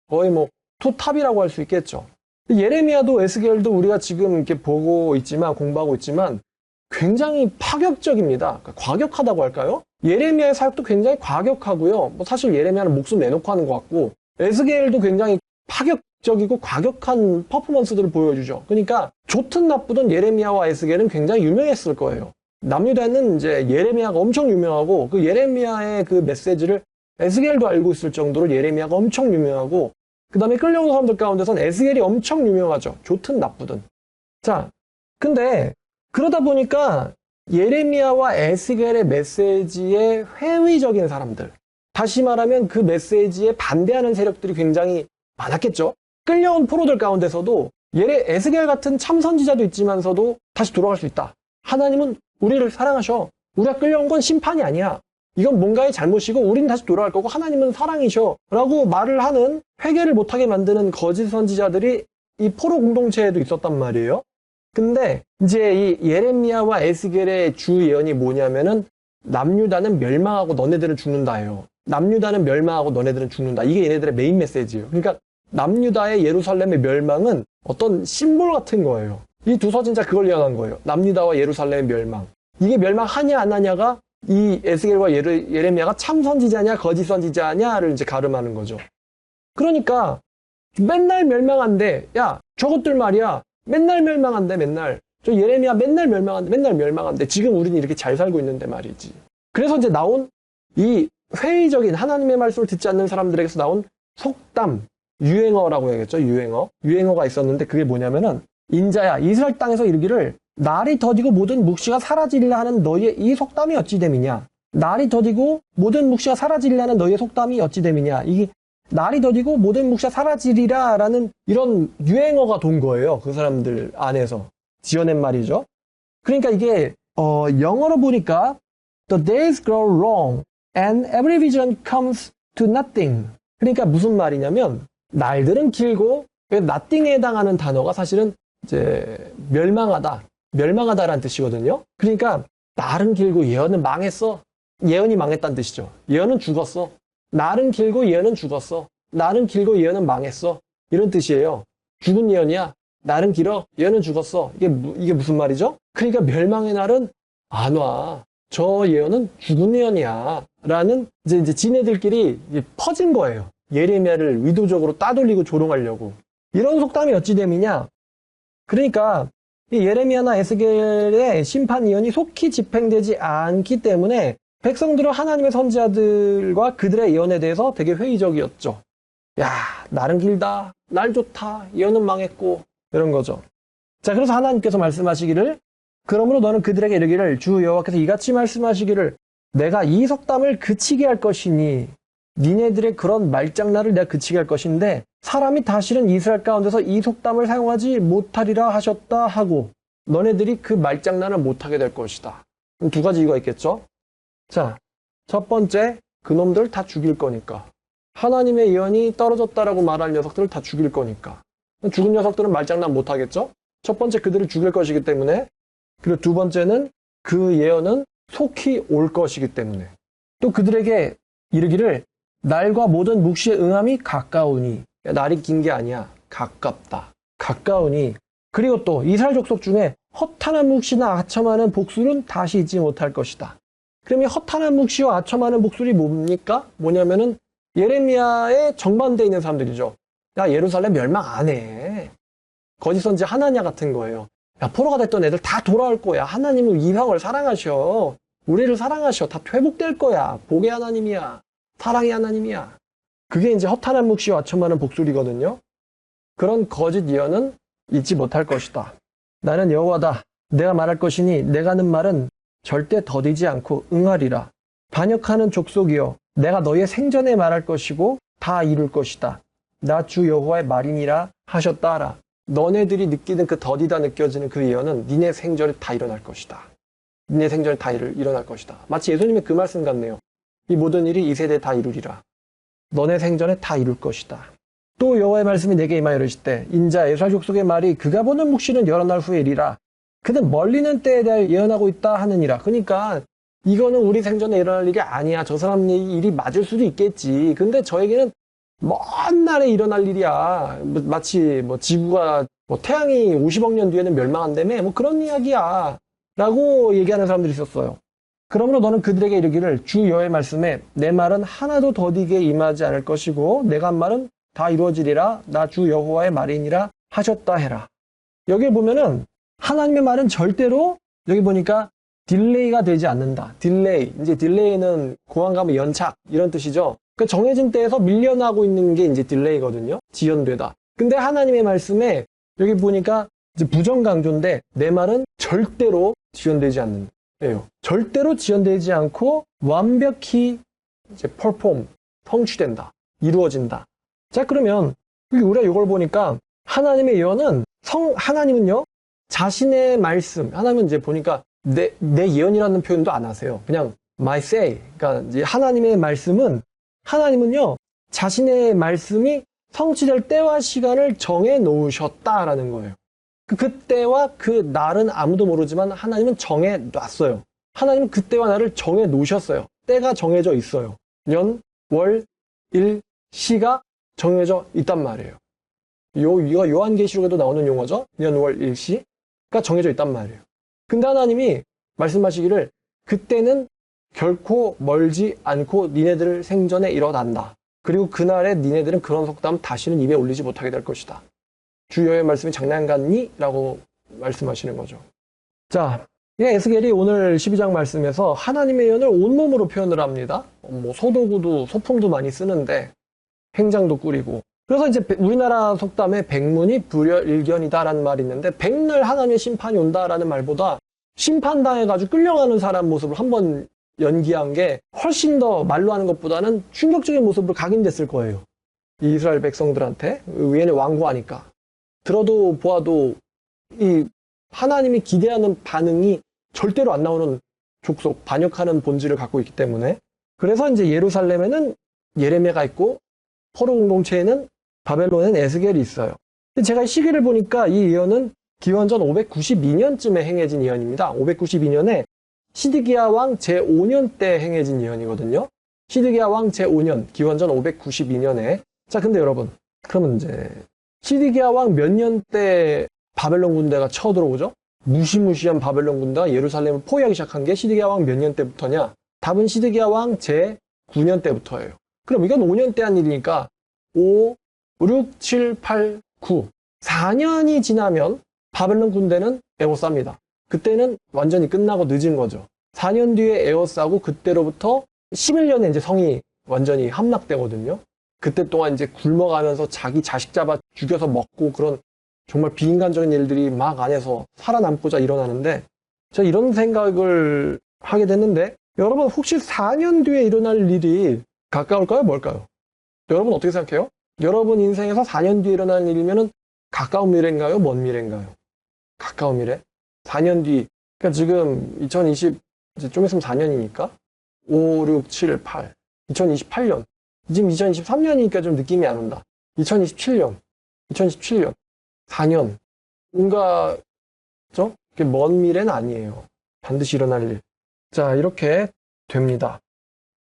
거의 뭐 투탑이라고 할 수 있겠죠. 예레미야도 에스겔도 우리가 지금 이렇게 보고 있지만 공부하고 있지만 굉장히 파격적입니다. 그러니까 과격하다고 할까요? 예레미야의 사역도 굉장히 과격하고요. 뭐 사실 예레미야는 목숨 내놓고 하는 것 같고 에스겔도 굉장히 파격적이고 과격한 퍼포먼스들을 보여주죠. 그러니까 좋든 나쁘든 예레미야와 에스겔은 굉장히 유명했을 거예요. 남유다는 이제 예레미야가 엄청 유명하고 그 예레미야의 그 메시지를 에스겔도 알고 있을 정도로 예레미야가 엄청 유명하고 그 다음에 끌려온 사람들 가운데선 에스겔이 엄청 유명하죠. 좋든 나쁘든. 자, 근데 그러다 보니까 예레미야와 에스겔의 메시지에 회의적인 사람들, 다시 말하면 그 메시지에 반대하는 세력들이 굉장히 많았겠죠. 끌려온 포로들 가운데서도 에스겔 같은 참선지자도 있지만서도 다시 돌아갈 수 있다. 하나님은 우리를 사랑하셔. 우리가 끌려온 건 심판이 아니야. 이건 뭔가의 잘못이고 우리는 다시 돌아갈 거고 하나님은 사랑이셔 라고 말을 하는 회개를 못하게 만드는 거짓 선지자들이 이 포로 공동체에도 있었단 말이에요. 근데 이제 이 예레미야와 에스겔의 주 예언이 뭐냐면은 남유다는 멸망하고 너네들은 죽는다예요. 남유다는 멸망하고 너네들은 죽는다. 이게 얘네들의 메인 메시지예요. 그러니까 남유다의 예루살렘의 멸망은 어떤 심볼 같은 거예요. 이 두 서진자 그걸 예언한 거예요. 남유다와 예루살렘의 멸망. 이게 멸망하냐 안 하냐가 이 에스겔과 예레미야가 참 선지자냐 거짓 선지자냐를 이제 가름하는 거죠. 그러니까 맨날 멸망한대. 야, 저것들 말이야. 맨날 멸망한대, 맨날. 저 예레미야 맨날 멸망한대, 맨날 멸망한대. 지금 우리는 이렇게 잘 살고 있는데 말이지. 그래서 이제 나온 이 회의적인 하나님의 말씀을 듣지 않는 사람들에게서 나온 속담, 유행어라고 해야겠죠, 유행어. 유행어가 있었는데 그게 뭐냐면은 인자야, 이스라엘 땅에서 이르기를 날이 더디고 모든 묵시가 사라지리라 하는 너희의 이 속담이 어찌 됨이냐. 날이 더디고 모든 묵시가 사라지리라 하는 너희의 속담이 어찌 됨이냐. 이게 날이 더디고 모든 묵시가 사라지리라 라는 이런 유행어가 돈 거예요. 그 사람들 안에서 지어낸 말이죠. 그러니까 이게 영어로 보니까 The days grow long and every vision comes to nothing. 그러니까 무슨 말이냐면 날들은 길고 nothing에 해당하는 단어가 사실은 이제 멸망하다라는 뜻이거든요. 그러니까 날은 길고 예언은 망했어. 예언이 망했다는 뜻이죠. 예언은 죽었어. 날은 길고 예언은 죽었어. 날은 길고 예언은 망했어. 이런 뜻이에요. 죽은 예언이야. 날은 길어. 예언은 죽었어. 이게 무슨 말이죠? 그러니까 멸망의 날은 안 와. 저 예언은 죽은 예언이야. 라는 이제 지네들끼리 퍼진 거예요. 예레미야를 의도적으로 따돌리고 조롱하려고. 이런 속담이 어찌 됨이냐? 그러니까 이 예레미야나 에스겔의 심판 예언이 속히 집행되지 않기 때문에 백성들은 하나님의 선지자들과 그들의 예언에 대해서 되게 회의적이었죠. 야, 날은 길다. 날 좋다. 예언은 망했고. 이런 거죠. 자, 그래서 하나님께서 말씀하시기를 그러므로 너는 그들에게 이르기를 주 여호와께서 이같이 말씀하시기를 내가 이 속담을 그치게 할 것이니 니네들의 그런 말장난을 내가 그치게 할 것인데 사람이 다시는 이스라엘 가운데서 이 속담을 사용하지 못하리라 하셨다 하고 너네들이 그 말장난을 못하게 될 것이다. 두 가지 이유가 있겠죠. 자, 첫 번째, 그놈들 다 죽일 거니까. 하나님의 예언이 떨어졌다라고 말할 녀석들을 다 죽일 거니까. 죽은 녀석들은 말장난 못하겠죠? 첫 번째, 그들을 죽일 것이기 때문에. 그리고 두 번째는 그 예언은 속히 올 것이기 때문에. 또 그들에게 이르기를 날과 모든 묵시의 응함이 가까우니. 날이 긴 게 아니야. 가깝다. 가까우니. 그리고 또 이스라엘 족속 중에 허탄한 묵시나 아첨하는 복술은 다시 잊지 못할 것이다. 그럼 이 허탄한 묵시와 아첨하는 복술이 뭡니까? 뭐냐면은 예레미야의 정반대에 있는 사람들이죠. 야, 예루살렘 멸망 안 해. 거짓 선지 하나냐 같은 거예요. 야, 포로가 됐던 애들 다 돌아올 거야. 하나님은 이방을 사랑하셔. 우리를 사랑하셔. 다 회복될 거야. 복의 하나님이야. 사랑의 하나님이야. 그게 이제 허탄한 묵시와 아첨하는 복술이거든요. 그런 거짓 예언은 잊지 못할 것이다. 나는 여호와다. 내가 말할 것이니 내가 하는 말은 절대 더디지 않고 응하리라. 반역하는 족속이여 내가 너희의 생전에 말할 것이고 다 이룰 것이다. 나 주 여호와의 말이니라 하셨다 하라. 너네들이 느끼는 그 더디다 느껴지는 그 예언은 니네 생전에 다 일어날 것이다. 니네 생전에 다 일어날 것이다. 마치 예수님의 그 말씀 같네요. 이 모든 일이 이 세대에 다 이루리라. 너네 생전에 다 이룰 것이다. 또 여호와의 말씀이 내게 임하여 이르시되 인자 에스라엘 족속의 말이 그가 보는 묵시는 여러 날 후에 이리라. 그는 멀리는 때에 대하여 예언하고 있다 하느니라. 그러니까 이거는 우리 생전에 일어날 일이 아니야. 저 사람 일이 맞을 수도 있겠지. 근데 저에게는 먼 날에 일어날 일이야. 마치 지구가 태양이 50억 년 뒤에는 멸망한다며 그런 이야기야. 라고 얘기하는 사람들이 있었어요. 그러므로 너는 그들에게 이르기를 주 여호와의 말씀에 내 말은 하나도 더디게 임하지 않을 것이고 내가 한 말은 다 이루어지리라. 나 주 여호와의 말이니라 하셨다 해라. 여기 보면은 하나님의 말은 절대로 여기 보니까 딜레이가 되지 않는다. 딜레이. 이제 딜레이는 공항 가면 연착 이런 뜻이죠. 그러니까 정해진 때에서 밀려나고 있는 게 이제 딜레이거든요. 지연되다. 근데 하나님의 말씀에 여기 보니까 이제 부정 강조인데 내 말은 절대로 지연되지 않는다. 예요. 절대로 지연되지 않고 완벽히 이제 perform, 성취된다. 이루어진다. 자, 그러면 우리가 이걸 보니까 하나님의 예언은 하나님은요, 자신의 말씀, 하나님은 이제 보니까 내 예언이라는 표현도 안 하세요. 그냥 my say. 그러니까 이제 하나님의 말씀은 하나님은요, 자신의 말씀이 성취될 때와 시간을 정해 놓으셨다라는 거예요. 그 때와 그 날은 아무도 모르지만 하나님은 정해 놨어요. 하나님은 그 때와 날을 정해 놓으셨어요. 때가 정해져 있어요. 년, 월, 일, 시가 정해져 있단 말이에요. 이거 요한계시록에도 나오는 용어죠. 년, 월, 일, 시가 정해져 있단 말이에요. 근데 하나님이 말씀하시기를 그때는 결코 멀지 않고 니네들 생전에 일어난다. 그리고 그날에 니네들은 그런 속담 다시는 입에 올리지 못하게 될 것이다. 주 여호와의 말씀이 장난 같니? 라고 말씀하시는 거죠. 자, 에스겔이 오늘 12장 말씀에서 하나님의 예언을 온몸으로 표현을 합니다. 소도구도 소품도 많이 쓰는데 행장도 꾸리고. 그래서 이제 우리나라 속담에 백문이 불여일견이다라는 말이 있는데 백날 하나님의 심판이 온다라는 말보다 심판당해가지고 끌려가는 사람 모습을 한번 연기한 게 훨씬 더 말로 하는 것보다는 충격적인 모습으로 각인됐을 거예요. 이 이스라엘 백성들한테. 얘네 완고하니까. 들어도 보아도 이 하나님이 기대하는 반응이 절대로 안 나오는 족속, 반역하는 본질을 갖고 있기 때문에. 그래서 이제 예루살렘에는 예레미야가 있고 포로 공동체에는 바벨론에는 에스겔이 있어요. 근데 제가 시기를 보니까 이 예언은 기원전 592년쯤에 행해진 예언입니다. 592년에 시드기야 왕 제5년 때 행해진 예언이거든요. 시드기야 왕 제5년, 기원전 592년에. 자, 근데 여러분, 그러면 이제 시드기야 왕 몇 년 때 바벨론 군대가 쳐들어오죠? 무시무시한 바벨론 군대가 예루살렘을 포위하기 시작한 게 시드기야 왕 몇 년 때부터냐? 답은 시드기야 왕 제9년 때부터예요. 그럼 이건 5년 때 한 일이니까 5, 6, 7, 8, 9. 4년이 지나면 바벨론 군대는 에워쌉니다. 그때는 완전히 끝나고 늦은 거죠. 4년 뒤에 에워싸고 그때로부터 11년에 이제 성이 완전히 함락되거든요. 그때 동안 이제 굶어가면서 자기 자식 잡아 죽여서 먹고 그런 정말 비인간적인 일들이 막 안에서 살아남고자 일어나는데 제가 이런 생각을 하게 됐는데 여러분 혹시 4년 뒤에 일어날 일이 가까울까요? 뭘까요? 여러분 어떻게 생각해요? 여러분 인생에서 4년 뒤에 일어날 일이면은 가까운 미래인가요? 먼 미래인가요? 가까운 미래? 4년 뒤. 그러니까 지금 2020, 이제 좀 있으면 4년이니까 5, 6, 7, 8. 2028년. 지금 2023년이니까 좀 느낌이 안 온다. 2027년. 4년. 뭔가, 먼 미래는 아니에요. 반드시 일어날 일. 자, 이렇게 됩니다.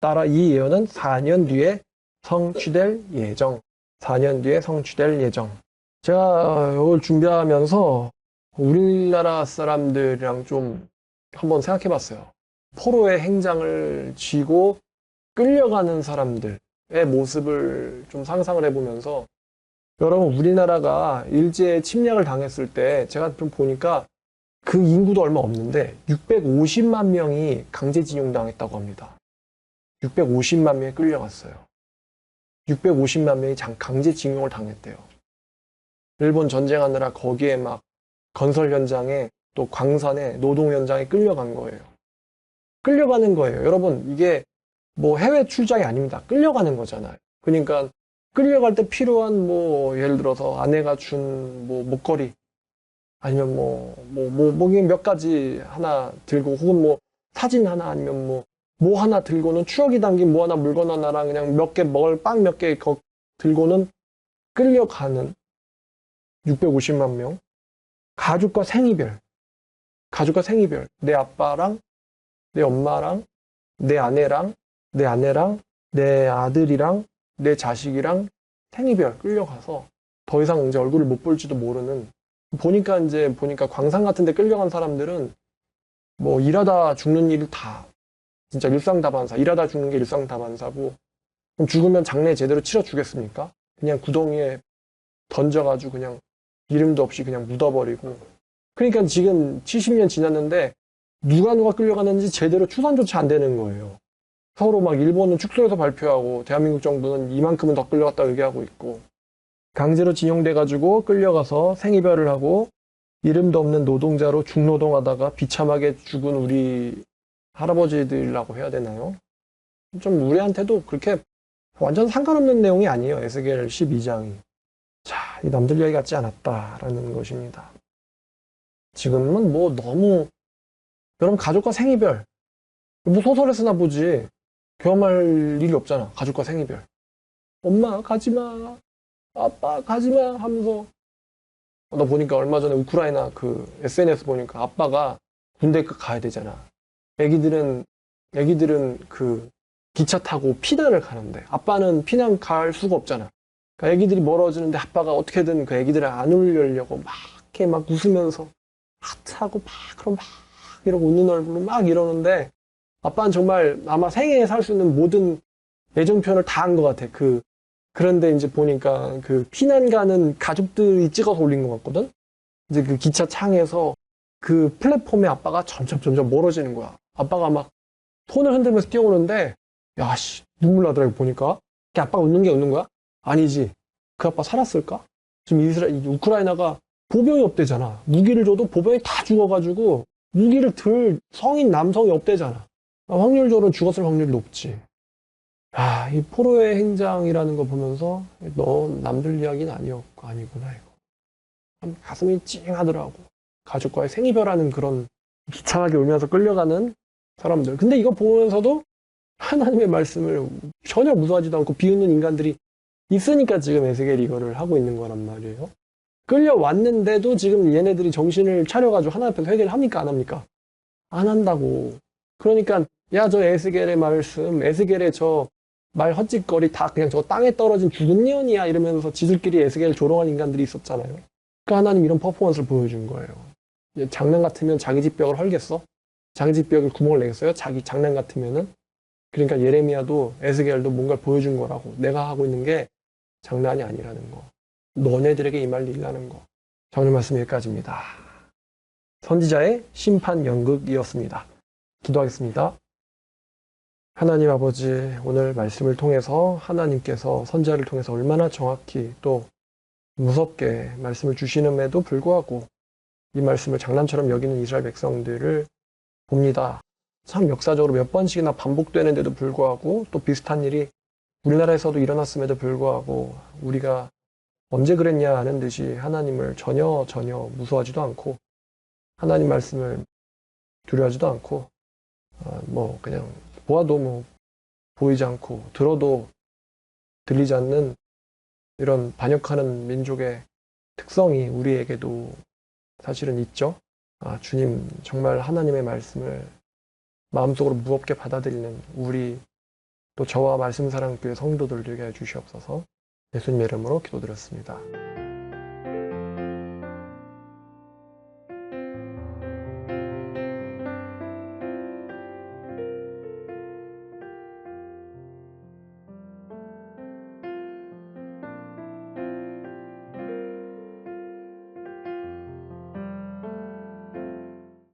따라 이 예언은 4년 뒤에 성취될 예정. 4년 뒤에 성취될 예정. 제가 이걸 준비하면서 우리나라 사람들이랑 좀 한번 생각해 봤어요. 포로의 행장을 쥐고 끌려가는 사람들의 모습을 좀 상상을 해보면서 여러분 우리나라가 일제 침략을 당했을 때 제가 좀 보니까 그 인구도 얼마 없는데 650만 명이 강제징용 당했다고 합니다. 650만 명이 끌려갔어요. 650만 명이 강제징용을 당했대요. 일본 전쟁하느라 거기에 막 건설 현장에 또 광산에 노동 현장에 끌려간 거예요. 끌려가는 거예요. 여러분, 이게 뭐 해외 출장이 아닙니다. 끌려가는 거잖아요. 그러니까 끌려갈 때 필요한 뭐 예를 들어서 아내가 준 뭐 목걸이 아니면 몇 가지 하나 들고 혹은 뭐 사진 하나 아니면 뭐 하나 들고는 추억이 담긴 뭐 하나 물건 하나랑 그냥 몇 개 먹을 빵 몇 개 들고는 끌려가는 650만 명. 가족과 생이별. 내 아빠랑 내 엄마랑 내 아내랑 내 아내랑 내 아들이랑 내 자식이랑 생이별 끌려가서 더 이상 이제 얼굴을 못 볼지도 모르는 보니까 광산 같은 데 끌려간 사람들은 뭐 일하다 죽는 일이 다 진짜 일상다반사 일하다 죽는 게 일상다반사고 그럼 죽으면 장례 제대로 치러 주겠습니까? 그냥 구덩이에 던져가지고 그냥 이름도 없이 그냥 묻어버리고 그러니까 지금 70년 지났는데 누가 끌려가는지 제대로 추산조차 안 되는 거예요. 서로 막 일본은 축소해서 발표하고 대한민국 정부는 이만큼은 더 끌려갔다 얘기하고 있고 강제로 징용돼가지고 끌려가서 생이별을 하고 이름도 없는 노동자로 중노동하다가 비참하게 죽은 우리 할아버지들이라고 해야 되나요? 좀 우리한테도 그렇게 완전 상관없는 내용이 아니에요. 에스겔 12장이. 자, 이 남들 이야기 같지 않았다라는 것입니다. 지금은 뭐 너무 여러분 가족과 생이별 뭐 소설에서나 보지 경험할 일이 없잖아. 가족과 생이별. 엄마 가지마. 아빠 가지마 하면서 나 보니까 얼마 전에 우크라이나 그 SNS 보니까 아빠가 군대 가야 되잖아. 애기들은 그 기차 타고 피난을 가는데 아빠는 피난 갈 수가 없잖아. 그러니까 애기들이 멀어지는데 아빠가 어떻게든 그 애기들을 안 울리려고 막 이렇게 막 웃으면서 하트하고 그럼 이러고 웃는 얼굴로 막 이러는데 아빠는 정말 아마 생애에 살 수 있는 모든 애정 표현을 다 한 것 같아. 그런데 이제 보니까 그 피난 가는 가족들이 찍어서 올린 것 같거든? 이제 그 기차 창에서 그 플랫폼에 아빠가 점점 멀어지는 거야. 아빠가 막 손을 흔들면서 뛰어오는데, 야, 눈물 나더라고, 보니까. 아빠가 웃는 게 웃는 거야? 아니지. 그 아빠 살았을까? 지금 우크라이나가 보병이 없대잖아. 무기를 줘도 보병이 다 죽어가지고, 무기를 들 성인 남성이 없대잖아. 확률적으로 죽었을 확률이 높지. 이 포로의 행장이라는 거 보면서 너 남들 이야기는 아니구나 이거. 참 가슴이 찡하더라고. 가족과의 생이별하는 그런 비참하게 울면서 끌려가는 사람들. 근데 이거 보면서도 하나님의 말씀을 전혀 무서워하지도 않고 비웃는 인간들이 있으니까 지금 에스겔이 이거를 하고 있는 거란 말이에요. 끌려왔는데도 지금 얘네들이 정신을 차려가지고 하나님 앞에서 회개를 합니까 안 합니까? 안 한다고. 그러니까 야 저 에스겔의 말씀, 에스겔의 저 말 헛짓거리 다 그냥 저 땅에 떨어진 죽은 년이야 이러면서 지들끼리 에스겔을 조롱한 인간들이 있었잖아요. 그러니까 하나님 이런 퍼포먼스를 보여준 거예요. 장난 같으면 자기 집 벽을 헐겠어? 자기 집 벽에 구멍을 내겠어요? 자기 장난 같으면은? 그러니까 예레미야도 에스겔도 뭔가를 보여준 거라고. 내가 하고 있는 게 장난이 아니라는 거. 너네들에게 이 말 일라는 거. 자, 오늘 말씀 여기까지입니다. 선지자의 심판 연극이었습니다. 기도하겠습니다. 하나님 아버지, 오늘 말씀을 통해서 하나님께서 선지자를 통해서 얼마나 정확히 또 무섭게 말씀을 주시는에도 불구하고 이 말씀을 장난처럼 여기는 이스라엘 백성들을 봅니다. 참 역사적으로 몇 번씩이나 반복되는데도 불구하고 또 비슷한 일이 우리나라에서도 일어났음에도 불구하고 우리가 언제 그랬냐 하는 듯이 하나님을 전혀 무서워하지도 않고 하나님 말씀을 두려워하지도 않고 그냥 보아도 보이지 않고 들어도 들리지 않는 이런 반역하는 민족의 특성이 우리에게도 사실은 있죠. 주님 정말 하나님의 말씀을 마음속으로 무겁게 받아들이는 우리 또 저와 말씀사랑교회 성도들 되게 해주시옵소서. 예수님의 이름으로 기도드렸습니다.